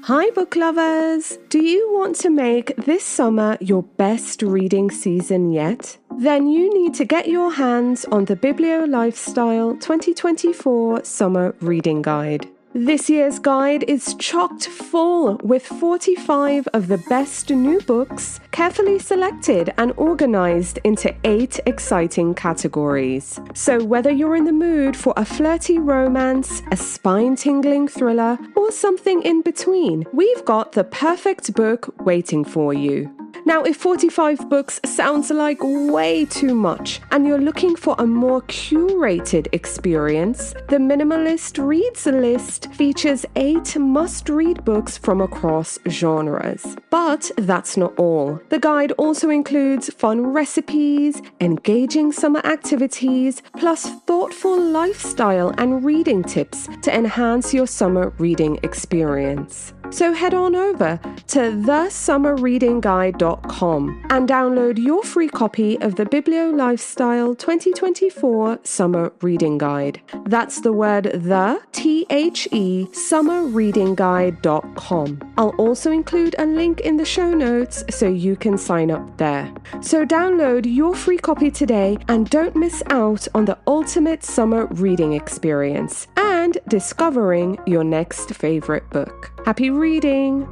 Hi book lovers! Do you want to make this summer your best reading season yet? Then you need to get your hands on the Biblio Lifestyle 2024 Summer Reading Guide. This year's guide is chocked full with 45 of the best new books, carefully selected and organized into 8 exciting categories. So whether you're in the mood for a flirty romance, a spine-tingling thriller, or something in between, we've got the perfect book waiting for you. Now, if 45 books sounds like way too much and you're looking for a more curated experience, the Minimalist Reads list features 8 must-read books from across genres. But that's not all. The guide also includes fun recipes, engaging summer activities, plus thoughtful lifestyle and reading tips to enhance your summer reading experience. So head on over to thesummerreadingguide.com and download your free copy of the Biblio Lifestyle 2024 Summer Reading Guide. That's the word THE, summerreadingguide.com. I'll also include a link in the show notes so you can sign up there. So download your free copy today and don't miss out on the ultimate summer reading experience and discovering your next favorite book. Happy reading!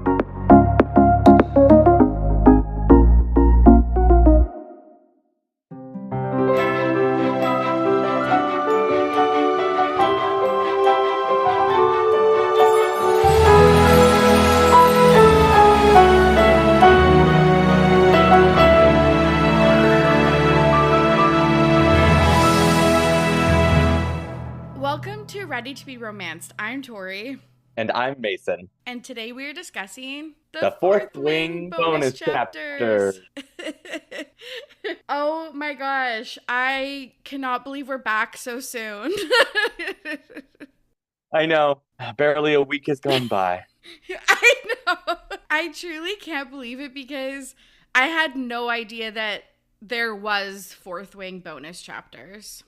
Welcome to Ready to be Romanced. I'm Tori. And I'm Mason. And today we are discussing the Fourth Wing bonus chapters. Oh my gosh. I cannot believe we're back so soon. I know. Barely a week has gone by. I know. I truly can't believe it because I had no idea that there was Fourth Wing bonus chapters.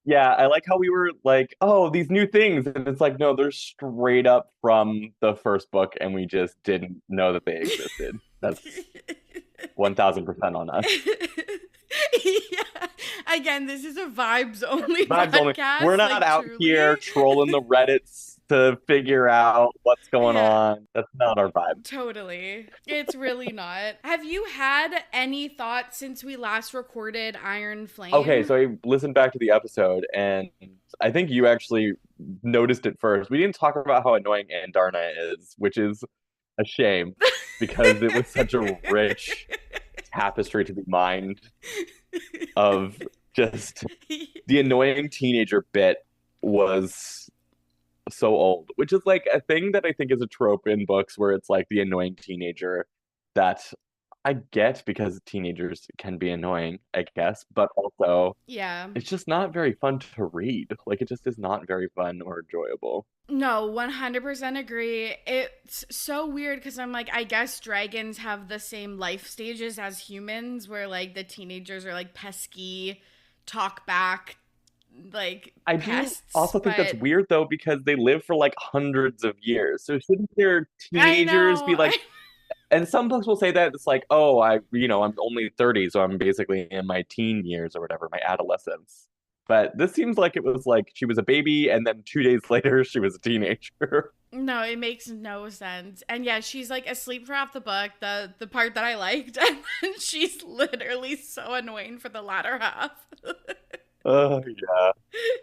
Yeah, I like how we were like, oh, these new things. And it's like, no, they're straight up from the first book, and we just didn't know that they existed. That's 1000% on us. Yeah. Again, this is a vibes-only Vibes podcast. only. We're not out here trolling the Reddits to figure out what's going on. That's not our vibe. Totally. It's really not. Have you had any thoughts since we last recorded Iron Flame? Okay, so I listened back to the episode, and I think you actually noticed it first. We didn't talk about how annoying Andarna is, which is a shame, because it was such a rich tapestry to be mined of just the annoying teenager bit was so old, which is like a thing that I think is a trope in books where it's like the annoying teenager that I get because teenagers can be annoying, I guess, but also it's just not very fun to read. Like, it just is not very fun or enjoyable. No, 100% agree. It's so weird because I'm like, I guess dragons have the same life stages as humans where like the teenagers are like pesky, talk back, like I pests, do also think that's weird though, because they live for like hundreds of years. So shouldn't their teenagers be like, and some books will say that it's like, oh, I'm only 30, so I'm basically in my teen years or whatever, my adolescence. But this seems like it was like she was a baby and then 2 days later she was a teenager. No, it makes no sense. And yeah, she's like asleep for half the book, the part that I liked, and then she's literally so annoying for the latter half. Oh,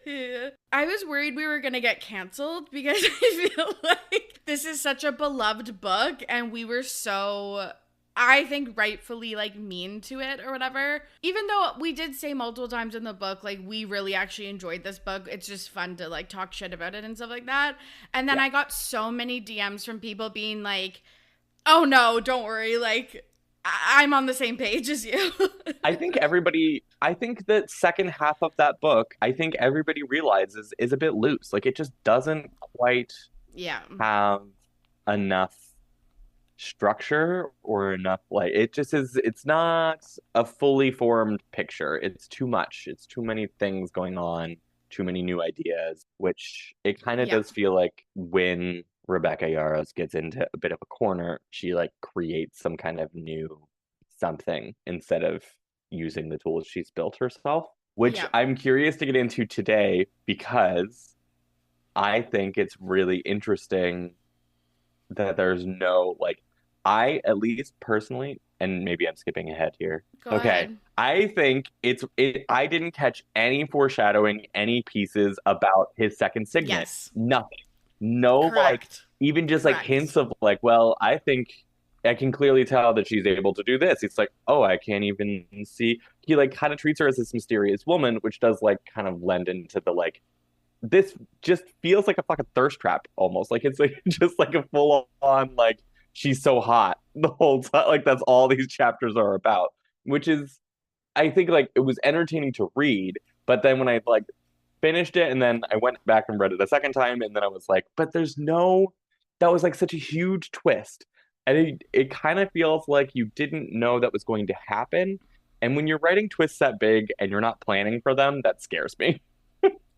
yeah. I was worried we were going to get canceled because I feel like this is such a beloved book and we were so, I think, rightfully like mean to it or whatever. Even though we did say multiple times in the book, like, we really actually enjoyed this book. It's just fun to like talk shit about it and stuff like that. And then I got so many DMs from people being like, oh no, don't worry. Like, I'm on the same page as you. I think the second half of that book, I think everybody realizes is a bit loose. Like, it just doesn't quite have enough structure or enough, like, it just is, it's not a fully formed picture. It's too much. It's too many things going on, too many new ideas, which it kind of does feel like when Rebecca Yarros gets into a bit of a corner, she like creates some kind of new something instead of using the tools she's built herself, which Yeah. I'm curious to get into today because I think it's really interesting that there's no like I at least personally, and maybe I'm skipping ahead here. Go Okay. ahead. I think I didn't catch any foreshadowing, any pieces about his second signet. Yes. Nothing. No, like Correct. even just like Correct. hints of like, well, I think I can clearly tell that she's able to do this. It's like, oh, I can't even see. He like kind of treats her as this mysterious woman, which does like kind of lend into the like this just feels like a fucking thirst trap almost. Like it's like just like a full on like she's so hot the whole time. Like that's all these chapters are about, which is I think like it was entertaining to read, but then when I like finished it and then I went back and read it a second time and then I was like, but there's no that was like such a huge twist. And it kind of feels like you didn't know that was going to happen. And when you're writing twists that big and you're not planning for them, that scares me.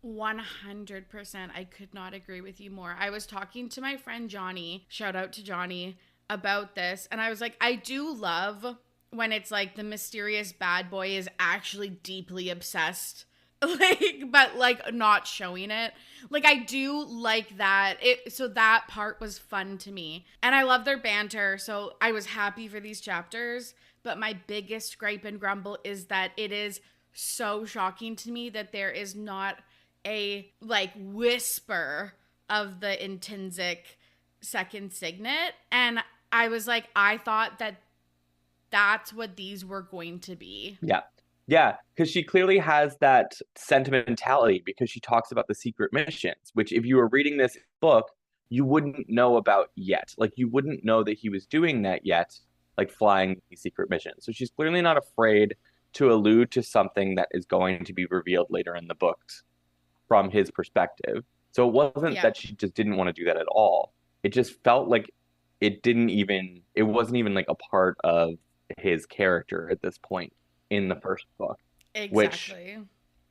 100%. I could not agree with you more. I was talking to my friend Johnny, shout out to Johnny, about this. And I was like, I do love when it's like the mysterious bad boy is actually deeply obsessed. Like, but like not showing it. Like, I do like that. So that part was fun to me. And I love their banter. So I was happy for these chapters. But my biggest gripe and grumble is that it is so shocking to me that there is not a like whisper of the intrinsic second signet. And I was like, I thought that that's what these were going to be. Yeah. Yeah, because she clearly has that sentimentality because she talks about the secret missions, which if you were reading this book, you wouldn't know about yet. Like you wouldn't know that he was doing that yet, like flying these secret missions. So she's clearly not afraid to allude to something that is going to be revealed later in the books from his perspective. So it wasn't Yeah. that she just didn't want to do that at all. It just felt like it wasn't even like a part of his character at this point in the first book, which Exactly.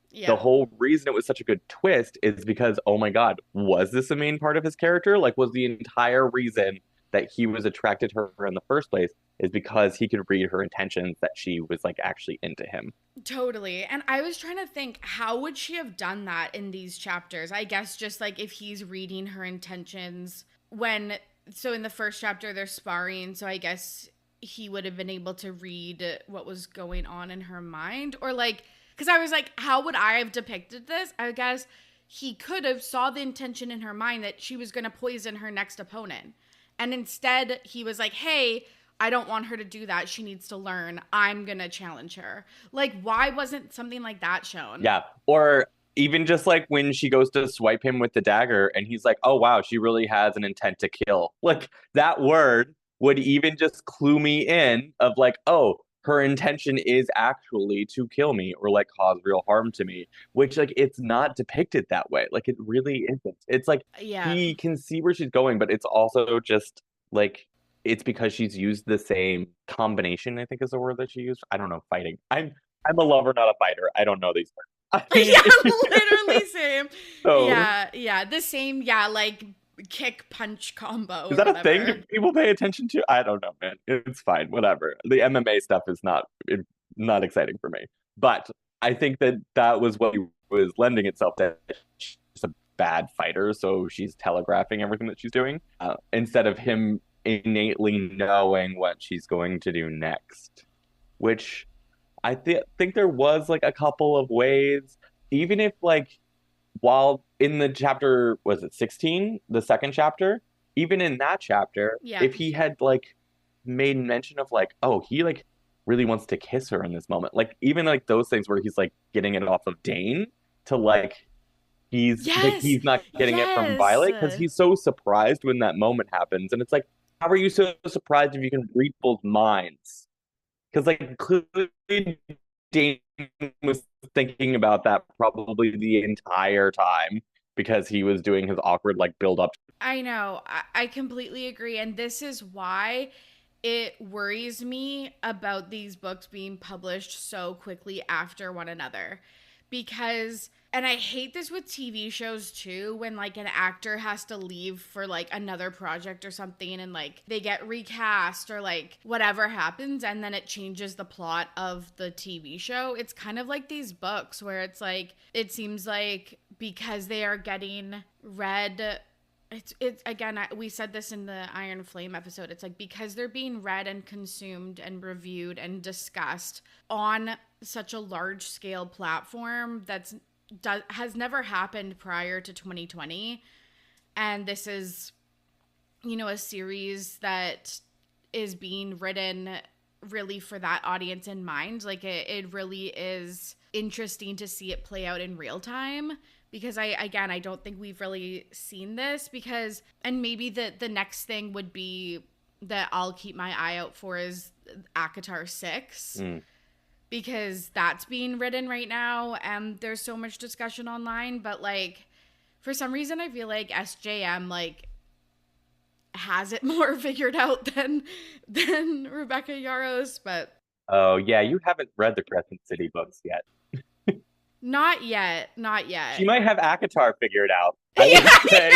the Yeah. whole reason it was such a good twist is because, oh my God, was this a main part of his character? Like, was the entire reason that he was attracted to her in the first place is because he could read her intentions that she was like actually into him? Totally. And I was trying to think, how would she have done that in these chapters? I guess just like if he's reading her intentions so in the first chapter they're sparring, so I guess he would have been able to read what was going on in her mind, or like, because I was like, how would I have depicted this? I guess he could have saw the intention in her mind that she was going to poison her next opponent. And instead he was like, hey, I don't want her to do that. She needs to learn. I'm going to challenge her. Like, why wasn't something like that shown? Yeah. Or even just like when she goes to swipe him with the dagger and he's like, oh, wow, she really has an intent to kill. Like that word would even just clue me in of like, oh, her intention is actually to kill me or like cause real harm to me, which like it's not depicted that way. Like it really isn't. It's like Yeah. he can see where she's going, but it's also just like it's because she's used the same combination, I think is the word that she used. I don't know, fighting. I'm a lover, not a fighter. I don't know these words. I mean, Yeah, literally same. so Yeah, yeah, the same. Yeah, like kick punch combo is or that a thing? Do whatever. people pay attention to? I don't know, man. It's fine, whatever. The MMA stuff is not exciting for me. But I think that that was what he was lending itself to. She's a bad fighter, so she's telegraphing everything that she's doing instead of him innately knowing what she's going to do next. Which think there was like a couple of ways, even if like while in the chapter was it 16, the second chapter, even in that chapter, Yeah. if he had like made mention of like, oh, he like really wants to kiss her in this moment, like even like those things where he's like getting it off of Dane to like Yes. he's not getting it from Yes. Violet because he's so surprised when that moment happens, and it's like, how are you so surprised if you can read people's minds? Because like clearly Dane was thinking about that probably the entire time because he was doing his awkward like build up. I know. I completely agree. And this is why it worries me about these books being published so quickly after one another. because, and I hate this with TV shows too, when like an actor has to leave for like another project or something and like they get recast or like whatever happens and then it changes the plot of the TV show. It's kind of like these books where it's like, it seems like because they are getting read, it's again, we said this in the Iron Flame episode, it's like because they're being read and consumed and reviewed and discussed on such a large scale platform has never happened prior to 2020, and this is, you know, a series that is being written really for that audience in mind. Like it really is interesting to see it play out in real time, because I don't think we've really seen this, because, and maybe the next thing would be that I'll keep my eye out for is ACOTAR 6. Because that's being written right now and there's so much discussion online, but like for some reason I feel like SJM like has it more figured out than Rebecca Yarros. But oh yeah, you haven't read the Crescent City books yet. Not yet. She might have ACOTAR figured out, I would say.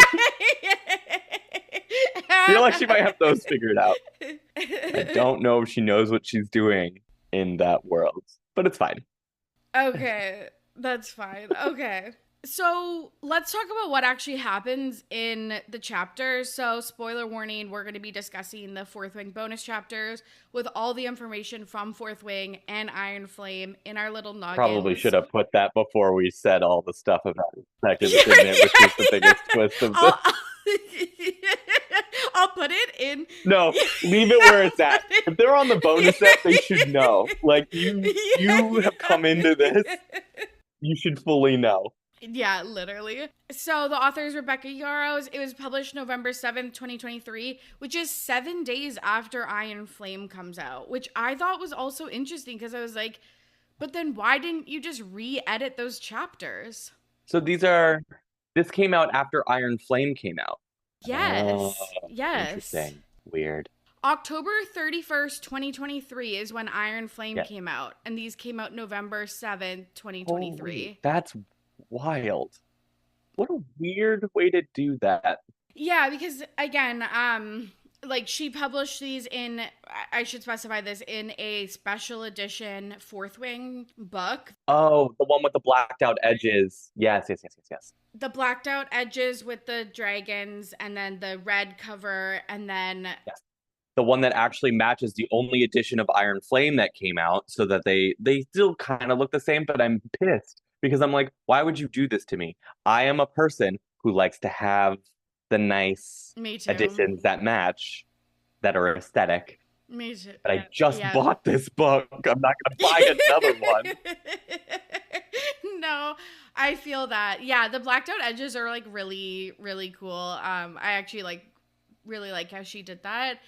I feel like she might have those figured out. I don't know if she knows what she's doing in that world, but it's fine. Okay, that's fine. Okay. So let's talk about what actually happens in the chapters. So spoiler warning, we're going to be discussing the Fourth Wing bonus chapters with all the information from Fourth Wing and Iron Flame in our little noggins. Probably should have put that before we said all the stuff about Detective Incident, which is the biggest twist of this. I'll put it in. No, leave it where it's at. If they're on the bonus set, they should know. Like, you have come into this, you should fully know. Yeah, literally. So the author is Rebecca Yarros. It was published November 7th, 2023, which is 7 days after Iron Flame comes out, which I thought was also interesting because I was like, but then why didn't you just re-edit those chapters? So this came out after Iron Flame came out. Yes. Yes. Interesting. Weird. October 31st, 2023 is when Iron Flame came out, and these came out November 7th, 2023. Holy, that's wild. What a weird way to do that. Yeah, because again, like she published these in, I should specify this, in a special edition Fourth Wing book. Oh, the one with the blacked out edges. Yes. The blacked out edges with the dragons, and then the red cover, and then... Yes. The one that actually matches the only edition of Iron Flame that came out, so that they still kind of look the same, but I'm pissed. Because I'm like, why would you do this to me? I am a person who likes to have the nice editions that match, that are aesthetic. Me too. But I just bought this book. I'm not going to buy another one. No, I feel that. Yeah, the blacked out edges are like really, really cool. I actually really like how she did that.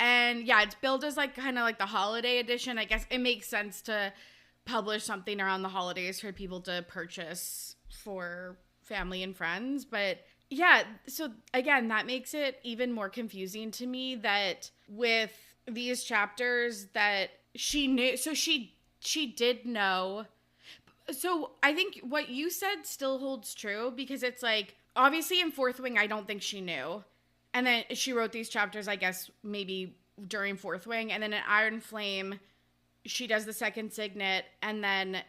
And yeah, it's billed as like kind of like the holiday edition. I guess it makes sense to publish something around the holidays for people to purchase for family and friends. But yeah, so again, that makes it even more confusing to me that with these chapters that she knew, so she did know. So I think what you said still holds true, because it's like, obviously in Fourth Wing, I don't think she knew. And then she wrote these chapters, I guess, maybe during Fourth Wing. And then in Iron Flame, she does the second signet and then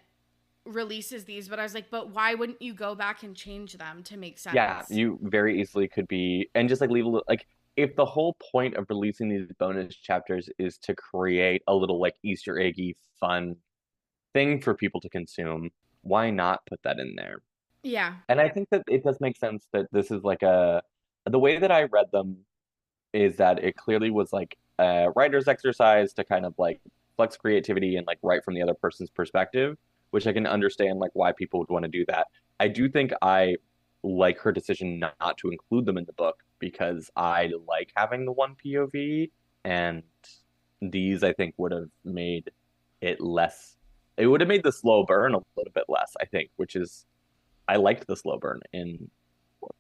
releases these. But I was like, but why wouldn't you go back and change them to make sense? Yeah, you very easily could be, and just like leave a little, like, if the whole point of releasing these bonus chapters is to create a little like Easter eggy fun thing for people to consume, why not put that in there? Yeah. And I think that it does make sense that this is like the way that I read them is that it clearly was like a writer's exercise to kind of like flex creativity and like write from the other person's perspective, which I can understand like why people would want to do that. I do think I like her decision not to include them in the book, because I like having the one POV, and these I think would have made it less. It would have made the slow burn a little bit less, I think, which is, I liked the slow burn in.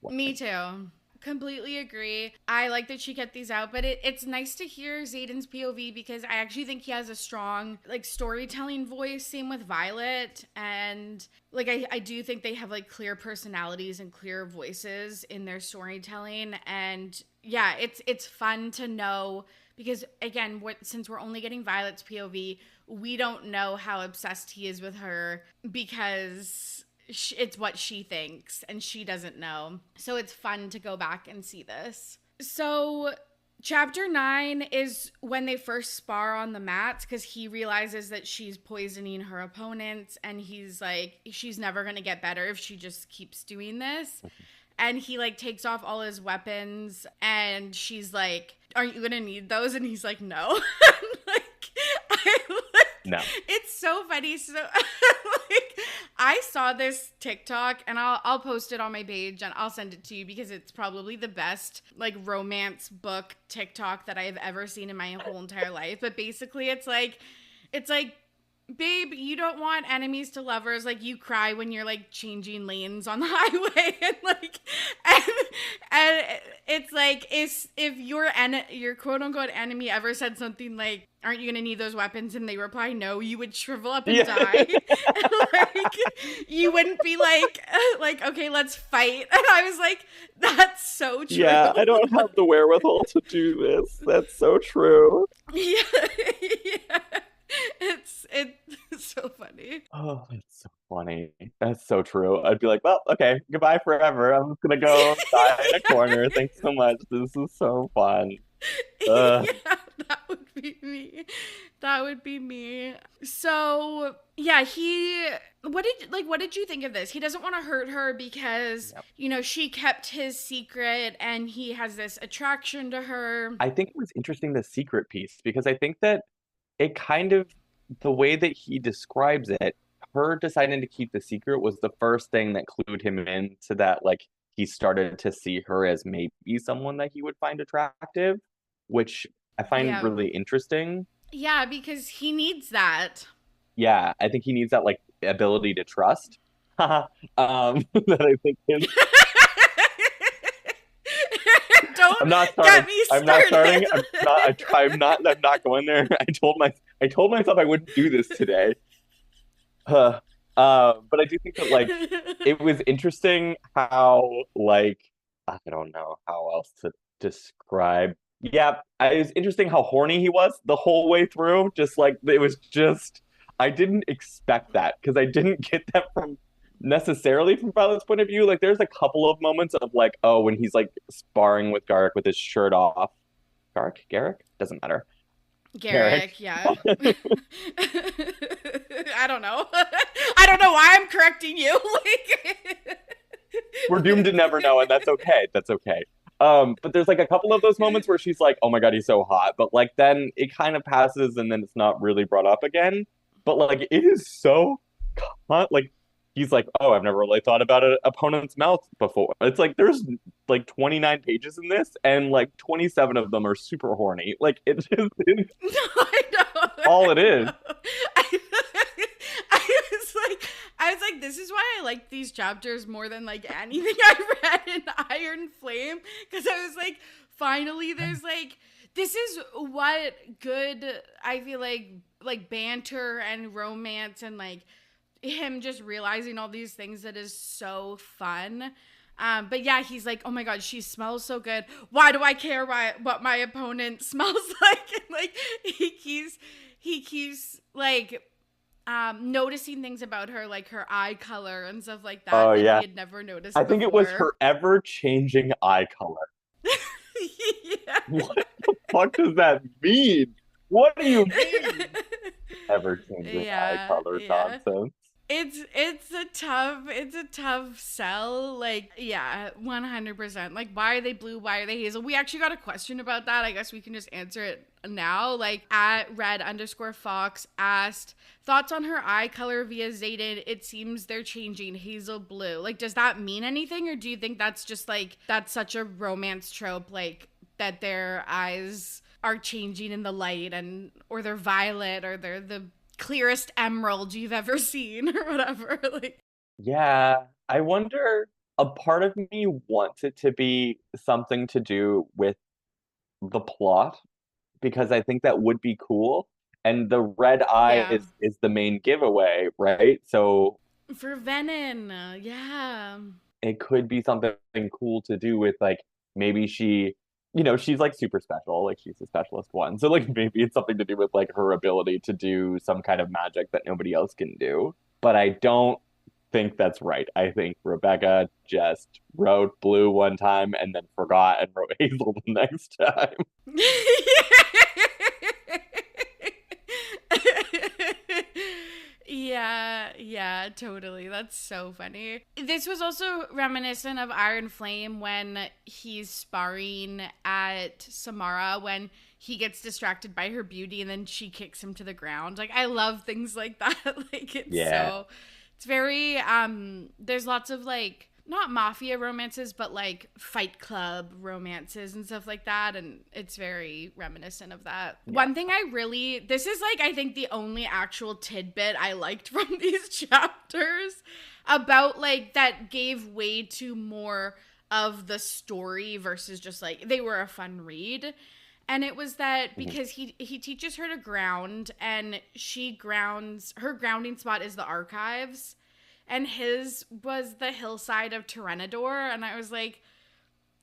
Me too. Completely agree. I like that she kept these out, but it's nice to hear Xaden's POV because I actually think he has a strong like storytelling voice. Same with Violet, and like I do think they have like clear personalities and clear voices in their storytelling. And yeah, it's fun to know because again, since we're only getting Violet's POV, we don't know how obsessed he is with her because it's what she thinks and she doesn't know. So it's fun to go back and see this. So chapter 9 is when they first spar on the mats because he realizes that she's poisoning her opponents and he's like, she's never going to get better if she just keeps doing this. And he like takes off all his weapons and she's like, aren't you going to need those? And he's like, no. No. It's so funny. So like I saw this TikTok and I'll post it on my page and I'll send it to you because it's probably the best like romance book TikTok that I have ever seen in my whole entire life. But basically it's like, babe, you don't want enemies to lovers. Like you cry when you're like changing lanes on the highway and like and it's like if your quote unquote enemy ever said something like, aren't you gonna need those weapons? And they reply no, you would shrivel up and die. Like you wouldn't be like okay, let's fight. And I was like, that's so true. Yeah, I don't have the wherewithal to do this. That's so true. Yeah. It's so funny. Oh, that's so funny. That's so true. I'd be like, well, okay, goodbye forever. I'm just gonna go die in a corner. Thanks so much. This is so fun. Yeah, that would be me. That would be me. So yeah, what did you think of this? He doesn't want to hurt her because you know she kept his secret and he has this attraction to her. I think it was interesting, the secret piece, because I think that it kind of, the way that he describes it, her deciding to keep the secret was the first thing that clued him into that, like, he started to see her as maybe someone that he would find attractive, which I find really interesting. Yeah, because he needs that. Yeah, I think he needs that, like, ability to trust. That I think is... I'm not starting. I'm not starting. I'm not going there. I told myself I wouldn't do this today. But I do think that like it was interesting how, like, I don't know how else to describe. Yeah, it was interesting how horny he was the whole way through. Just like it was just, I didn't expect that because I didn't get that from necessarily from Violet's point of view. Like there's a couple of moments of like, oh, when he's like sparring with Garrick with his shirt off. Garrick? Doesn't matter. Garrick, yeah. I don't know. I don't know why I'm correcting you. We're doomed to never know, and that's okay. That's okay. But there's like a couple of those moments where she's like, oh my God, he's so hot. But like then it kind of passes and then it's not really brought up again. But like it is so like he's like, oh, I've never really thought about an opponent's mouth before. It's like there's like 29 pages in this, and like 27 of them are super horny. Like it just is I know. all it is. I was like, this is why I like these chapters more than like anything I read in Iron Flame, because I was like, finally, there's like, this is what good, I feel like banter and romance and like him just realizing all these things that is so fun. But yeah, he's like, oh my God, she smells so good. Why do I care what my opponent smells like? And like he keeps like noticing things about her, like her eye color and stuff like that. Oh, yeah. He had never noticed. I think it was her ever changing eye color. Yeah. What the fuck does that mean? What do you mean? Ever changing eye color nonsense. It's a tough sell. Like, yeah, 100%. Like, why are they blue? Why are they hazel? We actually got a question about that. I guess we can just answer it now. Like, at @red_fox asked, thoughts on her eye color via Xaden. It seems they're changing hazel blue. Like, does that mean anything? Or do you think that's just like, that's such a romance trope, like, that their eyes are changing in the light or they're violet or they're the clearest emerald you've ever seen or whatever. Like, yeah, I wonder a part of me wants it to be something to do with the plot because I think that would be cool. And the red eye Yeah. is the main giveaway, right? So For Venom. Yeah. it could be something cool to do with like maybe she, she's like super special, like she's a specialist one. So like maybe it's something to do with like her ability to do some kind of magic that nobody else can do. But I don't think that's right. I think Rebecca just wrote blue one time and then forgot and wrote hazel the next time. Yeah, totally. That's so funny. This was also reminiscent of Iron Flame when he's sparring at Samara when he gets distracted by her beauty and then she kicks him to the ground. Like, I love things like that. Like, it's very, there's lots of like, not mafia romances, but like Fight Club romances and stuff like that. And it's very reminiscent of that. Yeah. One thing this is like, I think the only actual tidbit I liked from these chapters about like that gave way to more of the story versus just like, they were a fun read. And it was that because he teaches her to ground and her grounding spot is the archives. And his was the hillside of Tyrannodor. And I was like,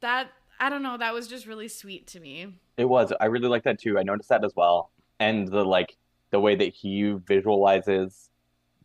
I don't know, that was just really sweet to me. It was. I really like that too. I noticed that as well. And the way that he visualizes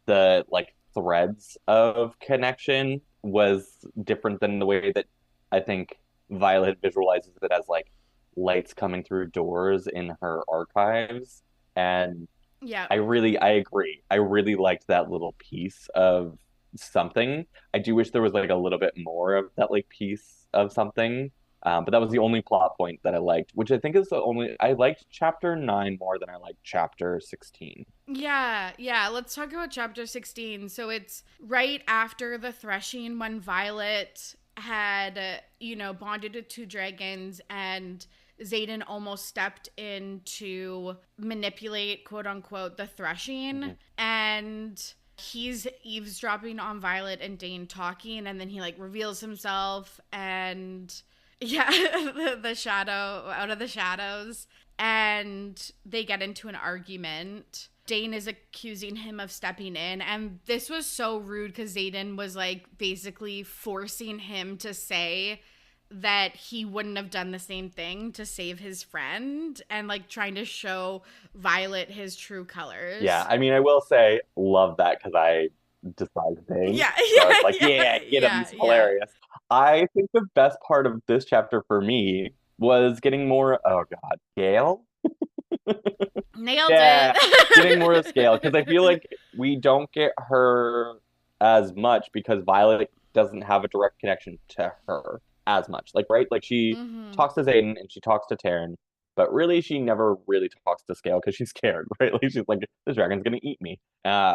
the like threads of connection was different than the way that I think Violet visualizes it as like lights coming through doors in her archives. And yeah, I agree. I really liked that little piece of something. I do wish there was like a little bit more of that like piece of something. But that was the only plot point that I liked, which I think is the only. I liked chapter 9 more than I liked chapter 16. Yeah. Let's talk about chapter 16. So it's right after the threshing when Violet had, bonded to 2 dragons and Xaden almost stepped in to manipulate, quote unquote, the threshing. And he's eavesdropping on Violet and Dane talking, and then he like reveals himself and the shadow out of the shadows, and they get into an argument. Dane is accusing him of stepping in, and this was so rude because Xaden was like basically forcing him to say that he wouldn't have done the same thing to save his friend and like trying to show Violet his true colors. Yeah, I mean, I will say, love that because I despise Dane. Yeah, so it's like, get him, he's hilarious. I think the best part of this chapter for me was getting more, oh God, Gale? Nailed it. Getting more of Scale because I feel like we don't get her as much because Violet doesn't have a direct connection to her as much. Like, right? Like she talks to Xaden and she talks to Taryn, but really she never really talks to Scale because she's scared, right? Like she's like, this dragon's gonna eat me,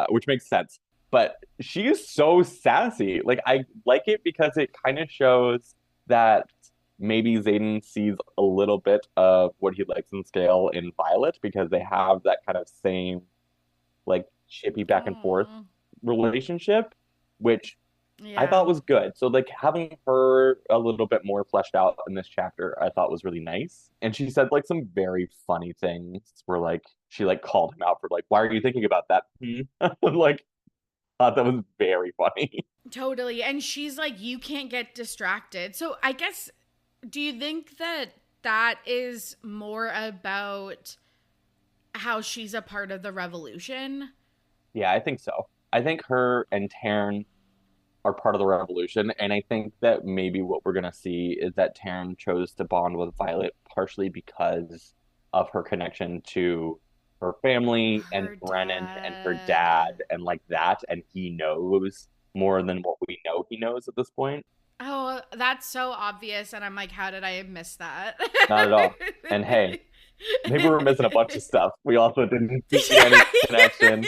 which makes sense. But she is so sassy. Like I like it because it kind of shows that maybe Xaden sees a little bit of what he likes in Scale in Violet because they have that kind of same like chippy back and forth relationship, which I thought was good. So like having her a little bit more fleshed out in this chapter, I thought was really nice. And she said like some very funny things where like she like called him out for like, why are you thinking about that? Like thought that was very funny. Totally. And she's like, you can't get distracted. So I guess, do you think that is more about how she's a part of the revolution? Yeah, I think so. I think her and Taryn are part of the revolution, and I think that maybe what we're gonna see is that Taryn chose to bond with Violet partially because of her connection to her family and Brennan and her dad and like that, and he knows more than what we know he knows at this point. Oh, that's so obvious, and I'm like, how did I miss that? Not at all. And hey, maybe we're missing a bunch of stuff. We also didn't see any connection.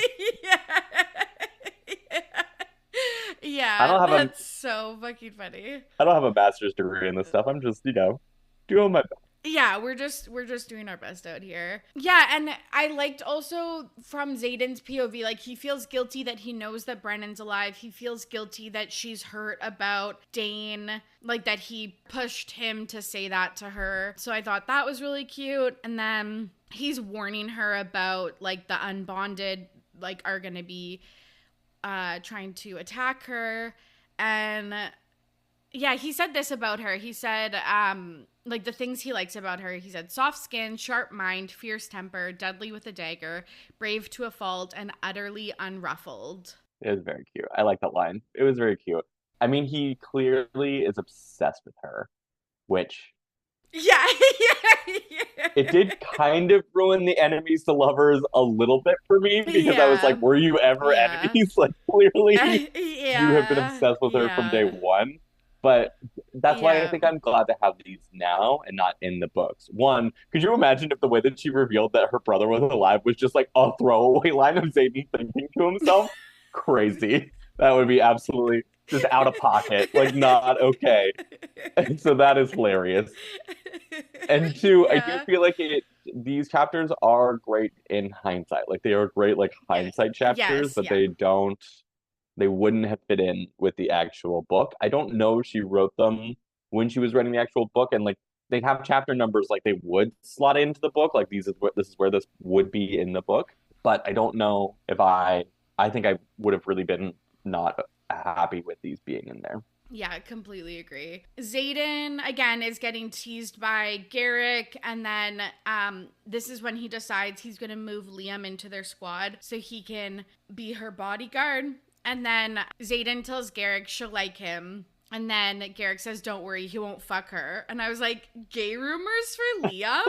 Yeah, that's so fucking funny. I don't have a master's degree in this stuff. I'm just, doing my best. Yeah, we're just doing our best out here. Yeah, and I liked also from Xaden's POV, like he feels guilty that he knows that Brennan's alive. He feels guilty that she's hurt about Dane, like that he pushed him to say that to her. So I thought that was really cute. And then he's warning her about like the unbonded like are gonna be trying to attack her. And yeah, he said this about her. He said, like the things he likes about her. He said, soft skin, sharp mind, fierce temper, deadly with a dagger, brave to a fault, and utterly unruffled. It was very cute. I like that line. It was very cute. I mean, he clearly is obsessed with her, which Yeah, yeah. it did kind of ruin the enemies to lovers a little bit for me because I was like, were you ever enemies? Like, clearly you have been obsessed with her from day one. But that's why I think I'm glad to have these now and not in the books. One, could you imagine if the way that she revealed that her brother was alive was just like a throwaway line of Xaden thinking to himself? Crazy. That would be absolutely just out of pocket, like not okay. And so that is hilarious. And two, I do feel like these chapters are great in hindsight. Like they are great like hindsight chapters, but they wouldn't have fit in with the actual book. I don't know if she wrote them when she was writing the actual book, and like they'd have chapter numbers like they would slot into the book, like this is where this would be in the book. But I don't know if I think I would have really been not happy with these being in there. Yeah, I completely agree. Xaden, again, is getting teased by Garrick, and then this is when he decides he's going to move Liam into their squad so he can be her bodyguard. And then Xaden tells Garrick she'll like him. And then Garrick says, don't worry, he won't fuck her. And I was like, gay rumors for Liam?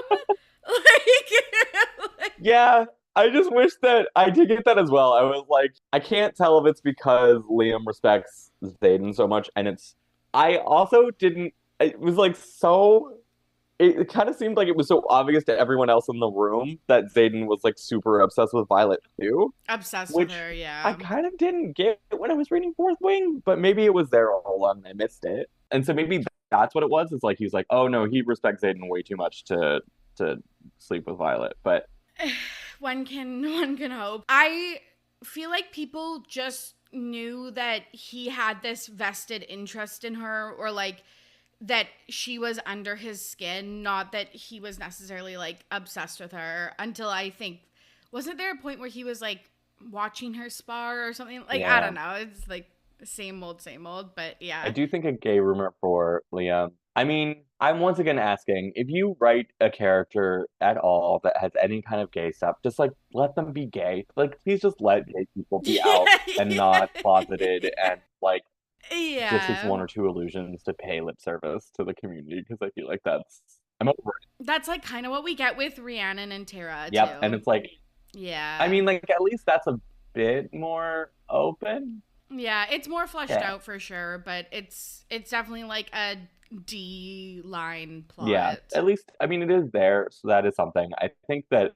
Yeah, I just wish that I did get that as well. I was like, I can't tell if it's because Liam respects Xaden so much. And I also didn't, it was like so... It kind of seemed like it was so obvious to everyone else in the room that Xaden was like super obsessed with Violet too. Obsessed with her, yeah. I kind of didn't get when I was reading Fourth Wing, but maybe it was there all along and I missed it. And so maybe that's what it was. It's like he was like, oh no, he respects Xaden way too much to sleep with Violet. But one can hope. I feel like people just knew that he had this vested interest in her, or like that she was under his skin, not that he was necessarily like obsessed with her, until I think, wasn't there a point where he was like watching her spar or something? Like, I don't know. It's like same old, but yeah. I do think a gay rumor for Liam. I mean, I'm once again asking, if you write a character at all that has any kind of gay stuff, just like let them be gay. Like, please just let gay people be out and not closeted and like just as one or two illusions to pay lip service to the community, because I feel like I'm over it. That's like kind of what we get with Rhiannon and Tara too. And it's like, I mean, like at least that's a bit more open. Yeah, it's more fleshed out for sure, but it's definitely like a D line plot. Yeah, at least I mean it is there, so that is something. I think that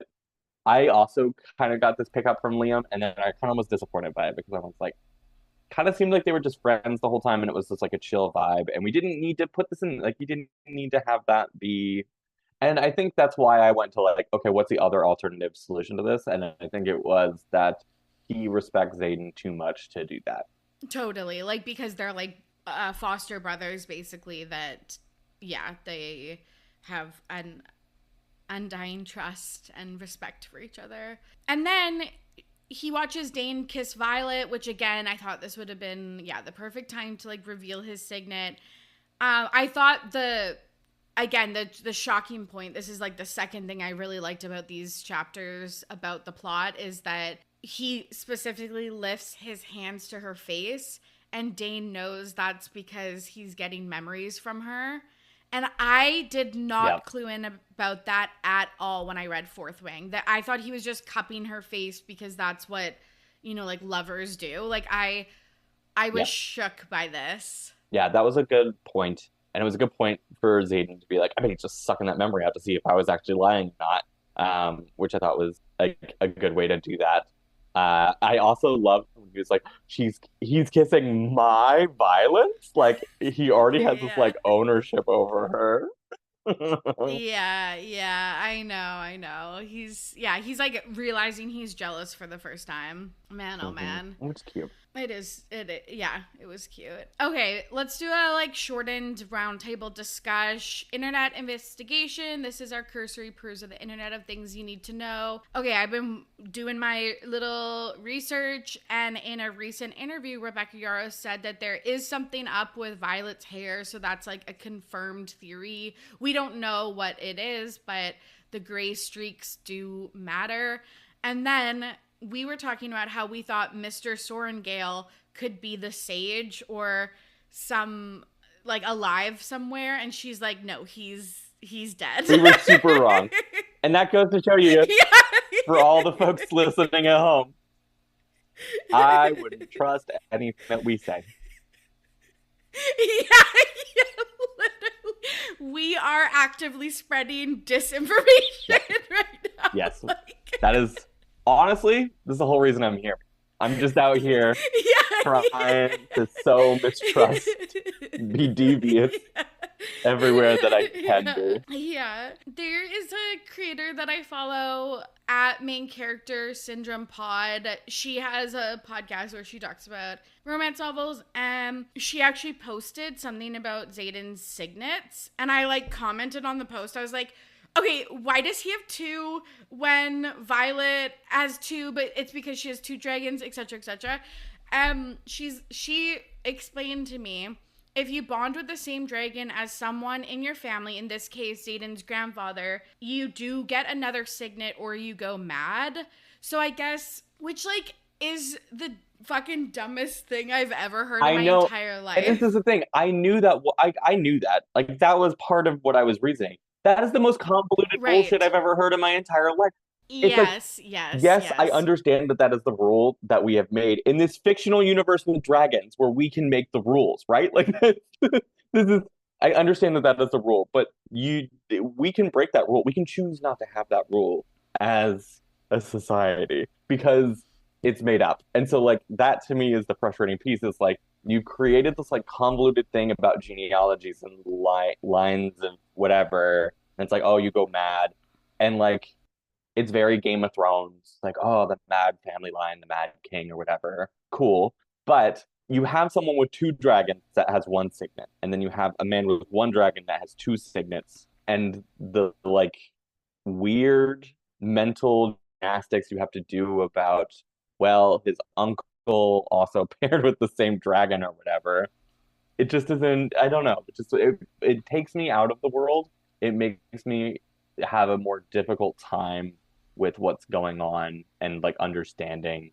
I also kind of got this pickup from Liam, and then I kind of was disappointed by it because I was like, kind of seemed like they were just friends the whole time, and it was just like a chill vibe, and we didn't need to put this in, like you didn't need to have that be. And I think that's why I went to like, okay, what's the other alternative solution to this? And I think it was that he respects Xaden too much to do that. Totally, like because they're like foster brothers, basically. That they have an undying trust and respect for each other. And then he watches Dane kiss Violet, which again, I thought this would have been, the perfect time to like reveal his signet. I thought the shocking point, this is like the second thing I really liked about these chapters about the plot, is that he specifically lifts his hands to her face, and Dane knows that's because he's getting memories from her. And I did not clue in about that at all when I read Fourth Wing. That I thought he was just cupping her face because that's what, like lovers do. Like I was shook by this. Yeah, that was a good point. And it was a good point for Xaden to be like, I mean, he's just sucking that memory out to see if I was actually lying or not. Which I thought was a good way to do that. I also loved when he was like, he's kissing my Violence. Like he already has this like ownership over her. Yeah, I know. He's like realizing he's jealous for the first time. Man, oh man. Which is cute. It was cute. Okay, let's do a like shortened roundtable discussion. Internet investigation. This is our cursory peruse of the internet of things you need to know. Okay, I've been doing my little research, and in a recent interview, Rebecca Yarros said that there is something up with Violet's hair, so that's like a confirmed theory. We don't know what it is, but the gray streaks do matter. And then we were talking about how we thought Mr. Sorengale could be the sage or some like alive somewhere, and she's like, no, he's dead. We were super wrong. And that goes to show you, for all the folks listening at home, I wouldn't trust anything that we say. Yeah, literally. We are actively spreading disinformation right now. Yes. That is, honestly, this is the whole reason I'm here. I'm just out here trying to sow mistrust, be devious everywhere that I can be. Yeah. There is a creator that I follow at Main Character Syndrome Pod. She has a podcast where she talks about romance novels, and she actually posted something about Xaden's signets, and I like commented on the post. I was like, okay, why does he have two when Violet has two, but it's because she has two dragons, etc., etc. She explained to me, if you bond with the same dragon as someone in your family, in this case, Xaden's grandfather, you do get another signet or you go mad. So I guess, which like is the fucking dumbest thing I've ever heard in my entire life. And this is the thing. I knew that. I knew that. Like, that was part of what I was reasoning. That is the most convoluted bullshit I've ever heard in my entire life. Yes. I understand that is the rule that we have made in this fictional universe with dragons, where we can make the rules, right? Like, this is. I understand that is the rule, but we can break that rule. We can choose not to have that rule as a society because it's made up. And so, like, that to me is the frustrating piece. Is like, you created this like convoluted thing about genealogies and lines of whatever, and it's like, oh, you go mad, and like, it's very Game of Thrones, like, oh, the mad family line, the mad king or whatever. Cool. But you have someone with two dragons that has one signet, and then you have a man with one dragon that has two signets, and the like weird mental gymnastics you have to do about, well, his uncle also paired with the same dragon or whatever. It just isn't, I don't know. It takes me out of the world. It makes me have a more difficult time with what's going on and like understanding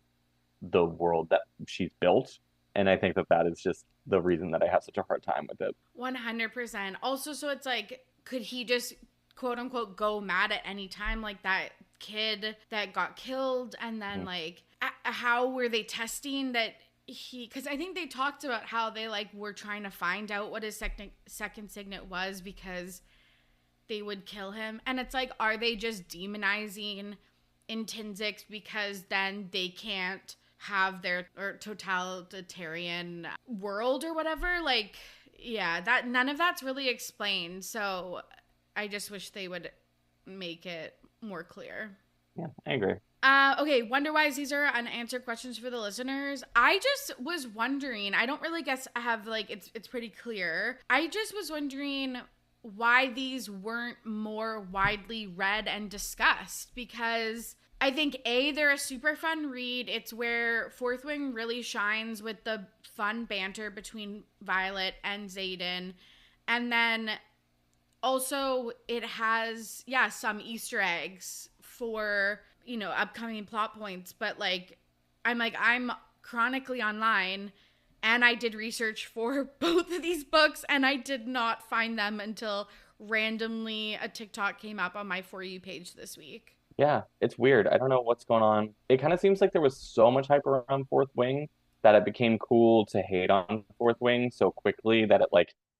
the world that she's built. And I think that is just the reason that I have such a hard time with it. 100%. Also, so it's like, could he just quote unquote go mad at any time, like that kid that got killed? And then like, how were they testing that because I think they talked about how they like were trying to find out what his second signet was because they would kill him. And it's like, are they just demonizing Intrinsics because then they can't have their totalitarian world or whatever? Like, yeah, that none of that's really explained. So I just wish they would make it more clear. Yeah, I agree. Okay, Wonder-wise, these are unanswered questions for the listeners. I just was wondering, I don't really guess I have like, it's pretty clear. I just was wondering why these weren't more widely read and discussed, because I think they're a super fun read. It's where Fourth Wing really shines with the fun banter between Violet and Xaden. And then also it has, some Easter eggs for, upcoming plot points. But I'm chronically online and I did research for both of these books and I did not find them until randomly a TikTok came up on my For You page this week. Yeah, it's weird. I don't know what's going on. It kind of seems like there was so much hype around Fourth Wing that it became cool to hate on Fourth Wing so quickly that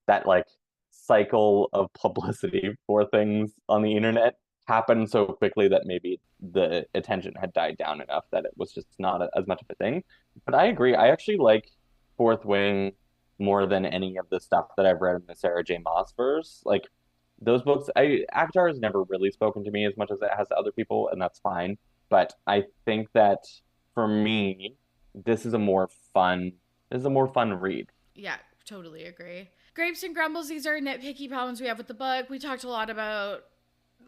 that cycle of publicity for things on the internet happened so quickly that maybe the attention had died down enough that it was just not as much of a thing. But I agree. I actually like Fourth Wing more than any of the stuff that I've read in the Sarah J. Maas verse. Like, those books, Akatar has never really spoken to me as much as it has to other people, and that's fine. But I think that for me, this is a more fun, this is a more fun read. Yeah, totally agree. Grapes and grumbles, these are nitpicky problems we have with the book. We talked a lot about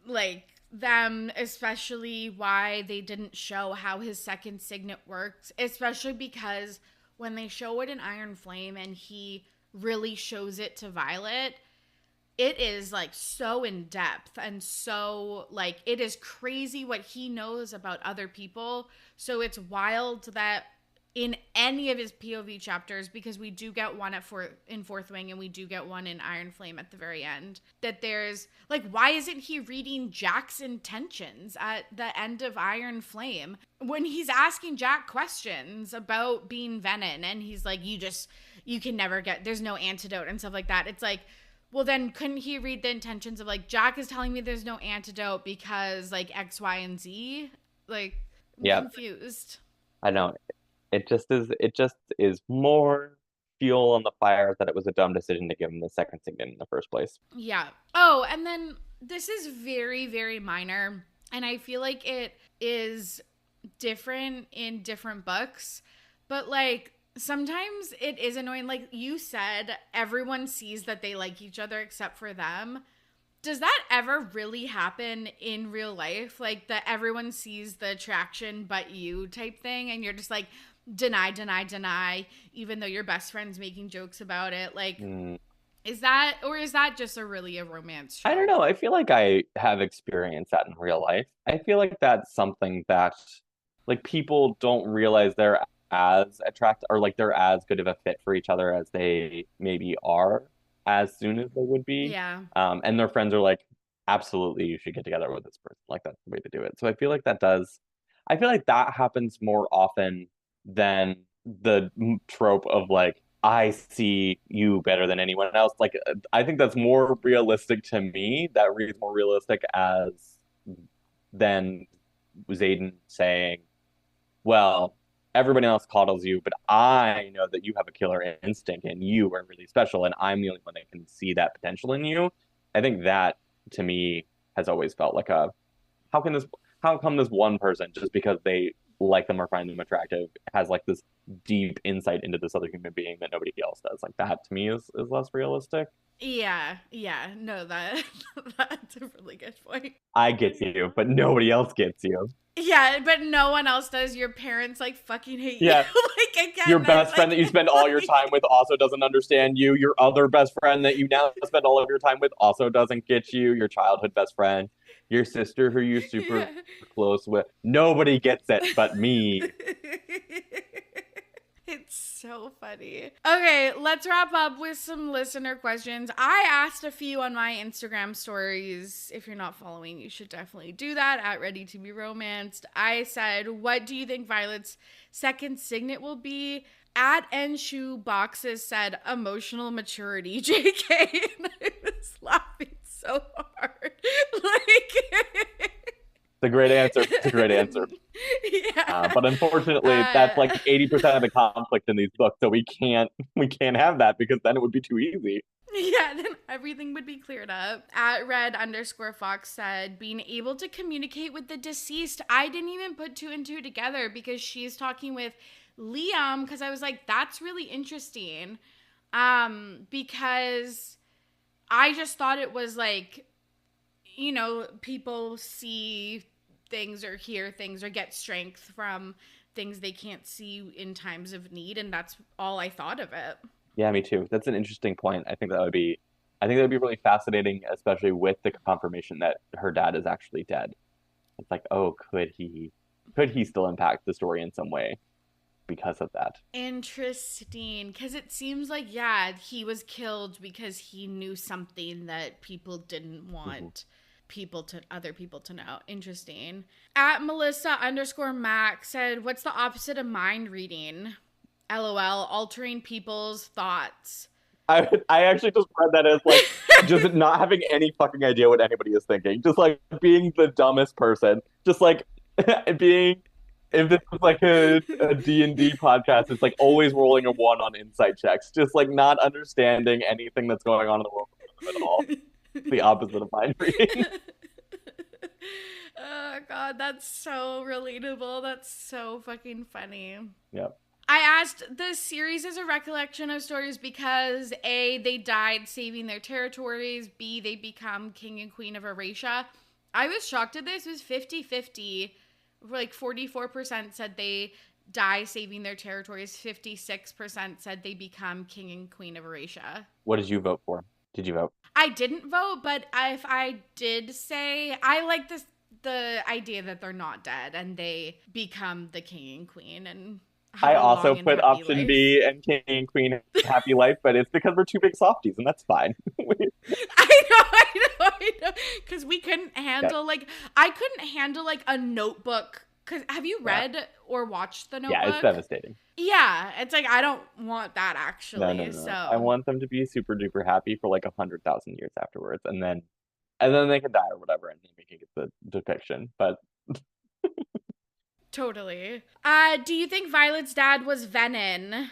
like them, especially why they didn't show how his second signet works, especially because when they show it in Iron Flame and he really shows it to Violet, it is like so in depth and so like it is crazy what he knows about other people. So it's wild that in any of his POV chapters, because we do get one in Fourth Wing and we do get one in Iron Flame at the very end, that there's like, why isn't he reading Jack's intentions at the end of Iron Flame when he's asking Jack questions about being Venom and he's like, you can never get, there's no antidote and stuff like that. It's like, well, then couldn't he read the intentions of like, Jack is telling me there's no antidote because like X, Y, and Z? Like, I'm confused. I know. It just is more fuel on the fire that it was a dumb decision to give him the second signet in the first place. Yeah. Oh, and then this is very, very minor. And I feel like it is different in different books. But like, sometimes it is annoying. Like you said, everyone sees that they like each other except for them. Does that ever really happen in real life? Like that everyone sees the attraction but you type thing and you're just like, deny, even though your best friend's making jokes about it. Like, is that just a romance trope? I don't know. I feel like I have experienced that in real life. I feel like that's something that like people don't realize they're as attractive or like they're as good of a fit for each other as they maybe are as soon as they would be. Yeah. And their friends are like, absolutely, you should get together with this person. Like that's the way to do it. So I feel like that happens more often than the trope of like, I see you better than anyone else. Like, I think that's more realistic to me. That reads more realistic as than Zayden saying, well, everybody else coddles you, but I know that you have a killer instinct and you are really special, and I'm the only one that can see that potential in you. I think that to me has always felt like how come this one person, just because they like them or find them attractive, has like this deep insight into this other human being that nobody else does. Like that to me is less realistic. Yeah. No, that's a really good point. I get you, but nobody else gets you. Yeah, but no one else does. Your parents like fucking hate you. Yeah. Like again, your best friend that you spend all your time with also doesn't understand you. Your other best friend that you now spend all of your time with also doesn't get you. Your childhood best friend, your sister who you're super close with. Nobody gets it but me. It's so funny. Okay, let's wrap up with some listener questions. I asked a few on my Instagram stories. If you're not following, you should definitely do that at Ready to Be Romanced. I said, what do you think Violet's second signet will be? At Enshu Boxes said emotional maturity, JK. And I was laughing so hard. Like... It's a great answer. It's a great answer. Yeah. But unfortunately, that's like 80% of the conflict in these books. So we can't have that because then it would be too easy. Yeah, then everything would be cleared up. At Red_Fox said, being able to communicate with the deceased. I didn't even put two and two together because she's talking with Liam, because I was like, that's really interesting. Because I just thought it was like, you know, people see things or hear things or get strength from things they can't see in times of need, and that's all I thought of it. Yeah, me too. That's an interesting point. I think that would be really fascinating, especially with the confirmation that her dad is actually dead. It's like, oh, could he still impact the story in some way because of that? Interesting, because it seems like, yeah, he was killed because he knew something that people didn't want other people to know. Interesting. At Melissa_Mac said, what's the opposite of mind reading? LOL, altering people's thoughts. I actually just read that as like just not having any fucking idea what anybody is thinking. Just like being the dumbest person. Just like being, if this was like a D&D podcast, it's like always rolling a 1 on insight checks. Just like not understanding anything that's going on in the world at all. The opposite of mind reading. Oh God, that's so relatable. That's so fucking funny. Yep. I asked, the series is a recollection of stories because A, they died saving their territories, B, they become king and queen of Eurasia. I was shocked at this. It was 50-50. Like 44% said they die saving their territories. 56% said they become king and queen of Eurasia. What did you vote for? Did you vote? I didn't vote, but if I did say, I like the idea that they're not dead and they become the king and queen and I have a also long and put happy option life. B and king and queen happy life, but it's because we're two big softies, and that's fine. I know. Because we couldn't handle, like, I couldn't handle, like, a Notebook. Because have you read or watched the Notebook? Yeah, it's devastating. Yeah, it's like, I don't want that, actually. No. So I want them to be super duper happy for like 100,000 years afterwards, and then they can die or whatever, and then we can get the depiction. But totally. Do you think Violet's dad was Venom?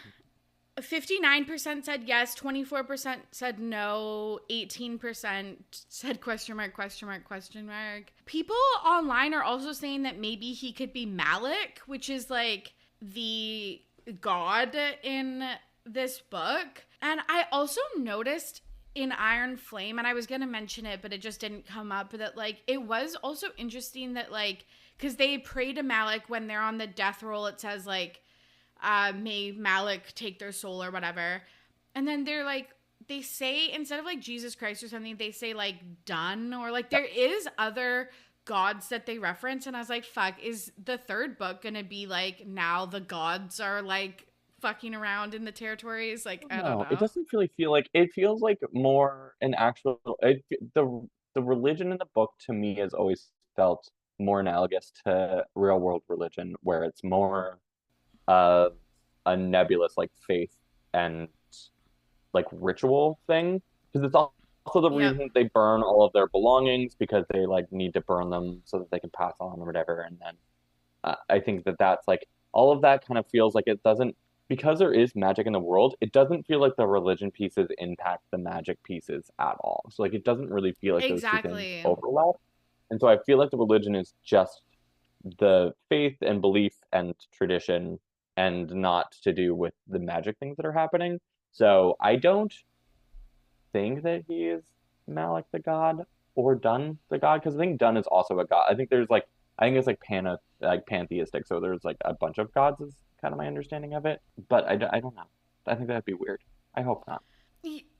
59% said yes, 24% said no, 18% said question mark. People online are also saying that maybe he could be Malik, which is like the god in this book. And I also noticed in Iron Flame, and I was going to mention it, but it just didn't come up, that like it was also interesting that like, because they pray to Malik when they're on the death roll, it says like, may Malik take their soul or whatever. And then they're like, they say, instead of like Jesus Christ or something, they say like done, or like there is other gods that they reference. And I was like, fuck, is the third book gonna be like, now the gods are like fucking around in the territories? Like, I don't know. it doesn't really feel like, it feels like more an actual, the religion in the book to me has always felt more analogous to real world religion, where it's more a nebulous like faith and like ritual thing, because it's also the reason they burn all of their belongings, because they like need to burn them so that they can pass on or whatever. And then I think that's like, all of that kind of feels like it doesn't, because there is magic in the world, it doesn't feel like the religion pieces impact the magic pieces at all. So like it doesn't really feel like those two things overlap. And so I feel like the religion is just the faith and belief and tradition, and not to do with the magic things that are happening. So I don't think that he is Malik the god or Dun the god, because I think Dun is also a god. I think there's like, I think it's like pantheistic, so there's like a bunch of gods is kind of my understanding of it. But I don't know. I think that'd be weird. I hope not.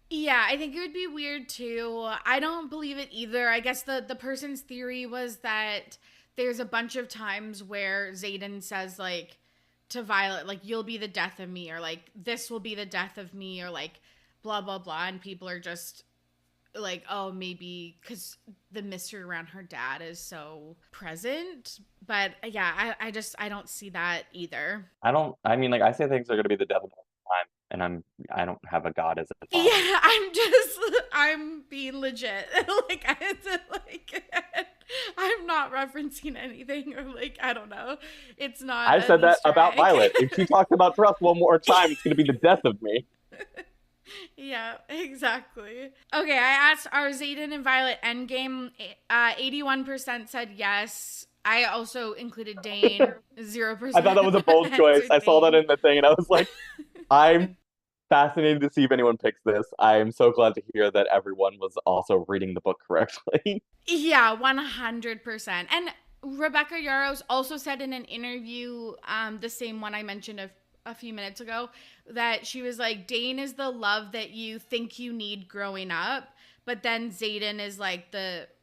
Yeah, I think it would be weird too. I don't believe it either. I guess the person's theory was that there's a bunch of times where Xaden says like to Violet, like, you'll be the death of me, or like, this will be the death of me, or like, blah, blah, blah. And people are just like, oh, maybe because the mystery around her dad is so present. But yeah, I don't see that either. I mean, like, I say things are going to be the death of all time, and I don't have a god as a father. Yeah, I'm being legit. Like, I'm not referencing anything, or like, I don't know. It's not. I said that about Violet. If she talks about trust one more time, it's going to be the death of me. Yeah, exactly. Okay, I asked, are Xaden and Violet endgame? 81% said yes. I also included Dane. 0%. I thought that was a bold choice. I saw that in the thing, and I was like, I'm fascinated to see if anyone picks this. I'm so glad to hear that everyone was also reading the book correctly. Yeah, 100%. And Rebecca Yarros also said in an interview, the same one I mentioned a few minutes ago, that she was like, Dane is the love that you think you need growing up, but then Xaden is like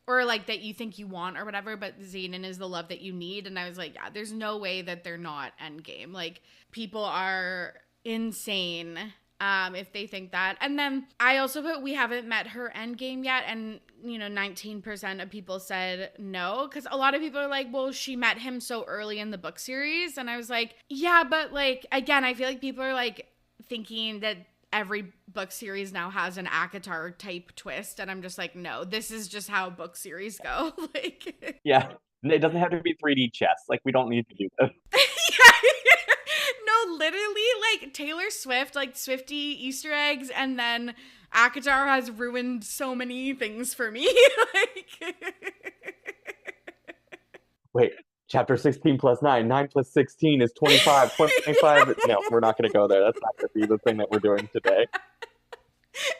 or like that you think you want or whatever, but Xaden is the love that you need. And I was like, yeah, there's no way that they're not endgame. Like, people are insane if they think that. And then I also put, we haven't met her endgame yet, and 19% of people said no, because a lot of people are like, well, she met him so early in the book series. And I was like, yeah, but like, again, I feel like people are like thinking that every book series now has an ACOTAR type twist, and I'm just like, no, this is just how book series go. Like, yeah, it doesn't have to be 3D chess. Like, we don't need to do this. No, literally, like, Taylor Swift, like, Swiftie Easter eggs, and then Akatar has ruined so many things for me. Like, Wait, chapter 16 plus 9, 9 plus 16 is 25. 25. No, we're not going to go there. That's not going to be the thing that we're doing today.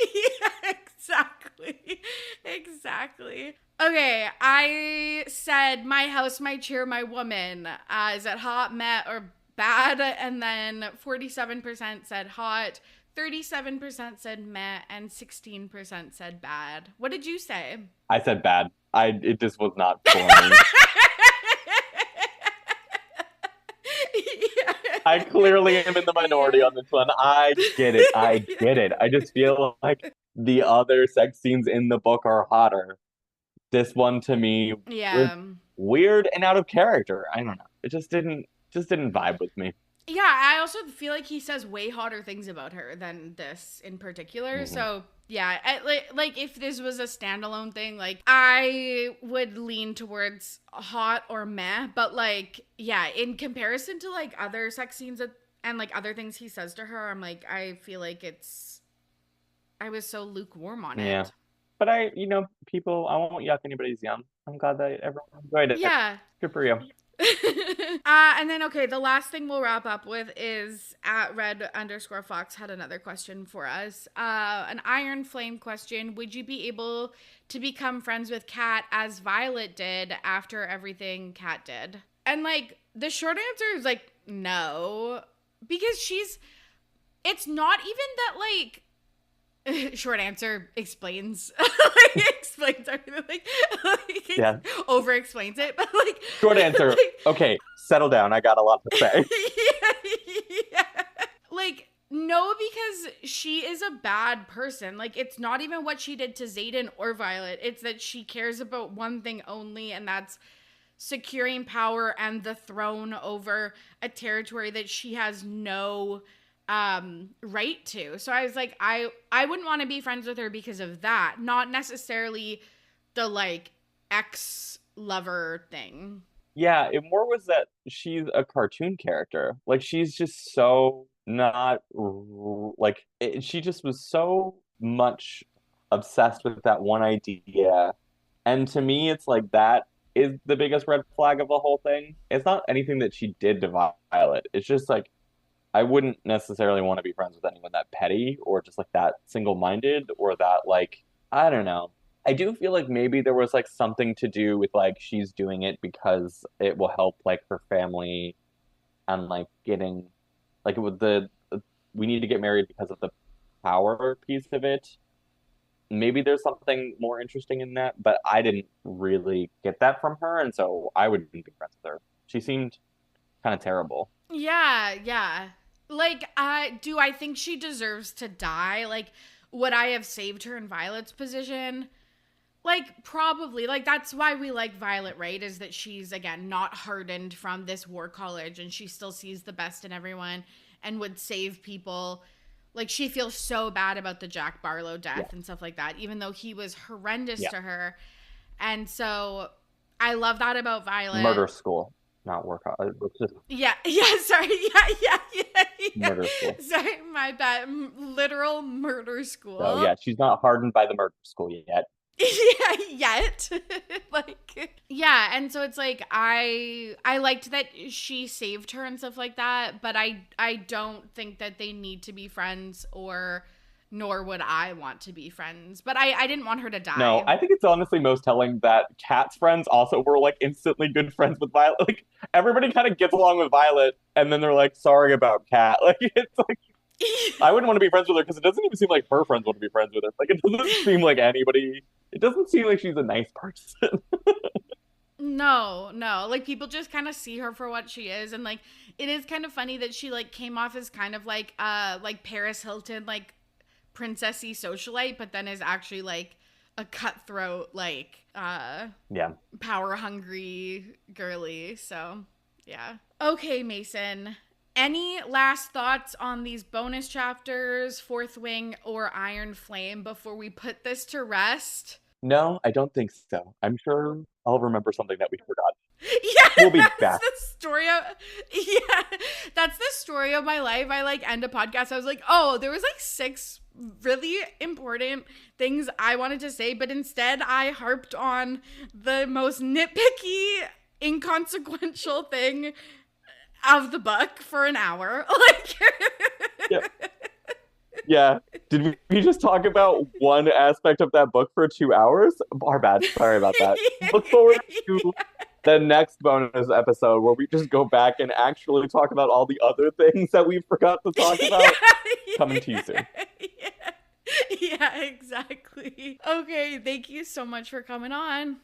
Yeah, exactly. Exactly. Okay, I said my house, my chair, my woman. Is it hot, meh, or bad? And then 47% said hot, 37% said meh, and 16% said bad. What did you say? I said bad. It just was not for me. I clearly am in the minority on this one. I get it. I get it. I just feel like the other sex scenes in the book are hotter. This one to me was weird and out of character. I don't know. It just didn't vibe with me. Yeah, I also feel like he says way hotter things about her than this in particular. Mm-hmm. So yeah, like if this was a standalone thing, like I would lean towards hot or meh, but like yeah, in comparison to like other sex scenes and like other things he says to her, I'm like I feel like I was so lukewarm on it. Yeah, but I won't yuck anybody's yum. I'm glad that everyone enjoyed it. Yeah, good for you. And then, okay, the last thing we'll wrap up with is at red_fox had another question for us. An Iron Flame question. Would you be able to become friends with Kat as Violet did after everything Kat did? And like, the short answer is like, no, because it's not even that like, short answer explains explains everything like yeah. Over explains it, but like short answer like, okay, settle down, I got a lot to say. yeah. Like no, because she is a bad person. Like it's not even what she did to Xaden or Violet, it's that she cares about one thing only, and that's securing power and the throne over a territory that she has no right to. So I was like, I wouldn't want to be friends with her because of that, not necessarily the like ex-lover thing. Yeah, it more was that she's a cartoon character. Like she's just so not like she just was so much obsessed with that one idea. And to me, it's like that is the biggest red flag of the whole thing. It's not anything that she did to Violet. It's just like I wouldn't necessarily want to be friends with anyone that petty or just like that single-minded or that like, I don't know. I do feel like maybe there was like something to do with like she's doing it because it will help like her family and like getting like with we need to get married because of the power piece of it. Maybe there's something more interesting in that, but I didn't really get that from her, and so I wouldn't be friends with her. She seemed kind of terrible. Yeah. Like, do I think she deserves to die? Like, would I have saved her in Violet's position? Like, probably. Like, that's why we like Violet, right? Is that she's, again, not hardened from this war college, and she still sees the best in everyone and would save people. Like, she feels so bad about the Jack Barlow death and stuff like that, even though he was horrendous to her. And so, I love that about Violet. Murder school. Not work on. Yeah. Sorry. Yeah. Murder school. Sorry, my bad. Literal murder school. Oh yeah, she's not hardened by the murder school yet. Yet. Like, yeah, and so it's like I liked that she saved her and stuff like that, but I don't think that they need to be friends, nor would I want to be friends. But I didn't want her to die. No, I think it's honestly most telling that Kat's friends also were like instantly good friends with Violet. Like everybody kind of gets along with Violet, and then they're like, sorry about Kat. Like it's like I wouldn't want to be friends with her because it doesn't even seem like her friends want to be friends with her. Like it doesn't seem like anybody. It doesn't seem like she's a nice person. No. Like people just kind of see her for what she is, and like it is kind of funny that she like came off as kind of like Paris Hilton, like princessy socialite, but then is actually like a cutthroat, like power hungry girly. So yeah. Okay, Mason, any last thoughts on these bonus chapters, Fourth Wing or Iron Flame, before we put this to rest? No, I don't think so. I'm sure I'll remember something that we forgot. Yeah, We'll be that's back. the story of yeah, that's the story of my life. I like end a podcast. I was like, oh, there was like 6 really important things I wanted to say, but instead I harped on the most nitpicky, inconsequential thing of the book for an hour. Like Yeah. Yeah. Did we just talk about one aspect of that book for 2 hours? Our bad. Sorry about that. Look forward to the next bonus episode where we just go back and actually talk about all the other things that we forgot to talk about. Coming to you soon. Yeah, exactly. Okay, thank you so much for coming on.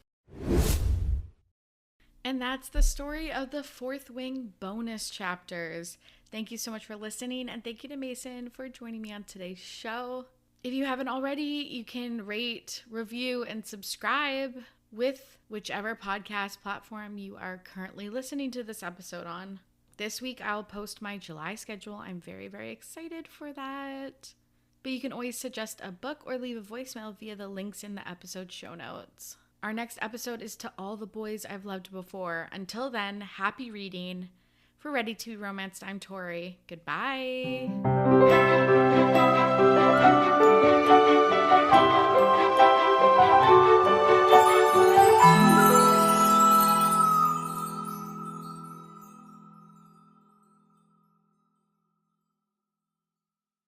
And that's the story of the Fourth Wing bonus chapters. Thank you so much for listening, and thank you to Mason for joining me on today's show. If you haven't already, you can rate, review, and subscribe with whichever podcast platform you are currently listening to this episode on. This week, I'll post my July schedule. I'm very, very excited for that. But you can always suggest a book or leave a voicemail via the links in the episode show notes. Our next episode is To All the Boys I've Loved Before. Until then, happy reading. For Ready to Be Romanced, I'm Tori. Goodbye.